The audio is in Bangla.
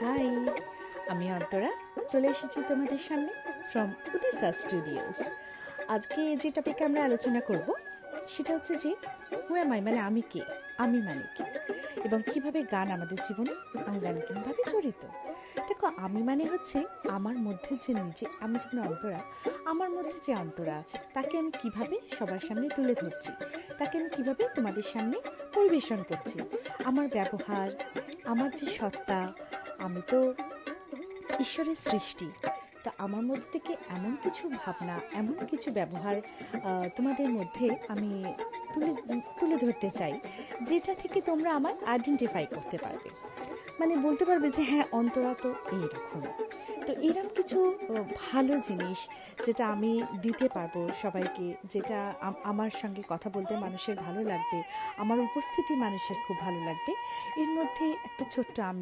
হাই, আমি অন্তরা চলে এসেছি তোমাদের সামনে ফ্রম উদিসা স্টুডিওস। আজকে যে টপিকে আমরা আলোচনা করব সেটা হচ্ছে যে হু এম আই, মানে আমি কে, আমি মানে কি, এবং কিভাবে গান আমাদের জীবনে অঙ্গাঙ্গিনভাবে জড়িত। দেখো, আমি মানে হচ্ছে আমার মধ্যে যে নিজে, আমি যখন অন্তরা, আমার মধ্যে যে অন্তরা আছে তাকে আমি কিভাবে সবার সামনে তুলে ধরছি, তাকে আমি কিভাবে তোমাদের সামনে পরিবেশন করছি। আমার ব্যবহার, আমার যে সত্তা, আমি তো ঈশ্বরের সৃষ্টি। তা আমার মধ্যে থেকে এমন কিছু ভাবনা, এমন কিছু ব্যবহার তোমাদের মধ্যে আমি তুলে তুলে ধরতে চাই, যেটা থেকে তোমরা আমার আইডেন্টিফাই করতে পারবে। মানে বলতে পারবে যে হ্যাঁ, অন্তরা তো এইরকম। তো এরকম কিছু ভালো জিনিস যেটা আমি দিতে পারবো সবাইকে, যেটা আমার সঙ্গে কথা বলতে মানুষের ভালো লাগবে, আমার উপস্থিতি মানুষের খুব ভালো লাগবে। এর মধ্যে একটা ছোট্ট আমি